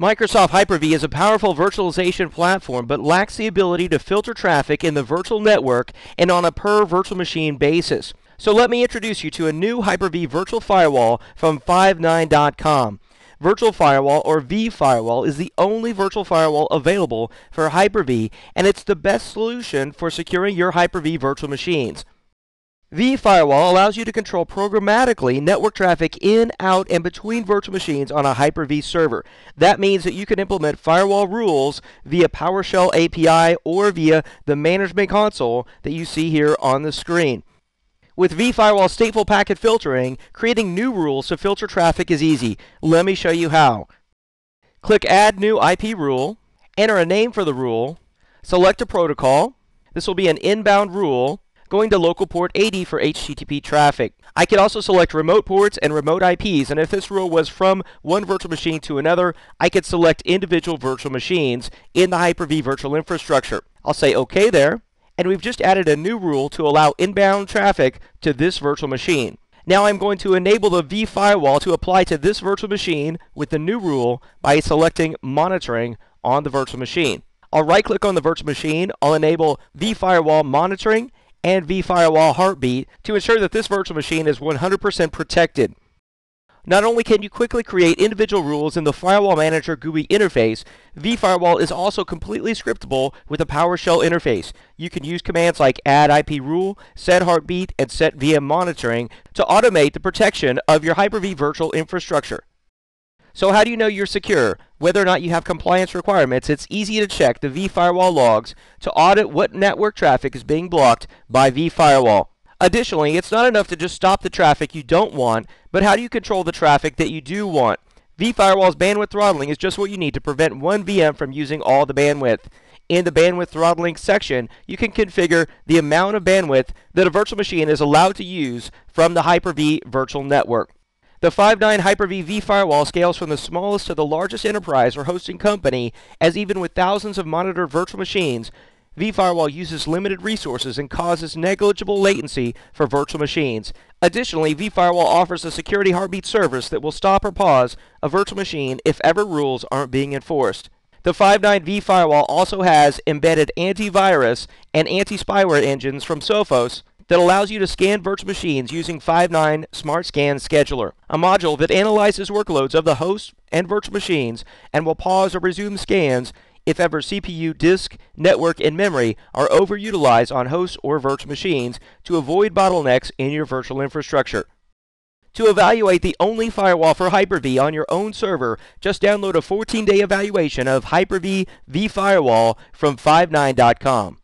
Microsoft Hyper-V is a powerful virtualization platform but lacks the ability to filter traffic in the virtual network and on a per virtual machine basis. So let me introduce you to a new Hyper-V Virtual Firewall from Five9.com. Virtual Firewall, or V Firewall, is the only virtual firewall available for Hyper-V, and it's the best solution for securing your Hyper-V virtual machines. V Firewall allows you to control programmatically network traffic in, out, and between virtual machines on a Hyper-V server. That means that you can implement firewall rules via PowerShell API or via the management console that you see here on the screen. With V Firewall stateful packet filtering, creating new rules to filter traffic is easy. Let me show you how. Click Add New IP Rule, enter a name for the rule, select a protocol. This will be an inbound rule, going to local port 80 for HTTP traffic. I can also select remote ports and remote IPs, and if this rule was from one virtual machine to another, I could select individual virtual machines in the Hyper-V virtual infrastructure. I'll say OK there, and we've just added a new rule to allow inbound traffic to this virtual machine. Now I'm going to enable the V Firewall to apply to this virtual machine with the new rule by selecting Monitoring on the virtual machine. I'll right-click on the virtual machine, I'll enable V Firewall Monitoring and V Firewall Heartbeat to ensure that this virtual machine is 100% protected. Not only can you quickly create individual rules in the Firewall Manager GUI interface, V Firewall is also completely scriptable with a PowerShell interface. You can use commands like add IP rule, set heartbeat, and set VM monitoring to automate the protection of your Hyper-V virtual infrastructure. So how do you know you're secure? Whether or not you have compliance requirements, it's easy to check the V Firewall logs to audit what network traffic is being blocked by V Firewall. Additionally, it's not enough to just stop the traffic you don't want, but how do you control the traffic that you do want? V Firewall's bandwidth throttling is just what you need to prevent one VM from using all the bandwidth. In the bandwidth throttling section, you can configure the amount of bandwidth that a virtual machine is allowed to use from the Hyper-V virtual network. The Five9 Hyper-V V Firewall scales from the smallest to the largest enterprise or hosting company, as even with thousands of monitored virtual machines, V Firewall uses limited resources and causes negligible latency for virtual machines. Additionally, V Firewall offers a security heartbeat service that will stop or pause a virtual machine if ever rules aren't being enforced. The Five9 V Firewall also has embedded antivirus and anti-spyware engines from Sophos that allows you to scan virtual machines using Five9 Smart Scan Scheduler, a module that analyzes workloads of the host and virtual machines and will pause or resume scans if ever CPU, disk, network, and memory are overutilized on hosts or virtual machines to avoid bottlenecks in your virtual infrastructure. To evaluate the only firewall for Hyper-V on your own server, just download a 14-day evaluation of Hyper-V V Firewall from Five9.com.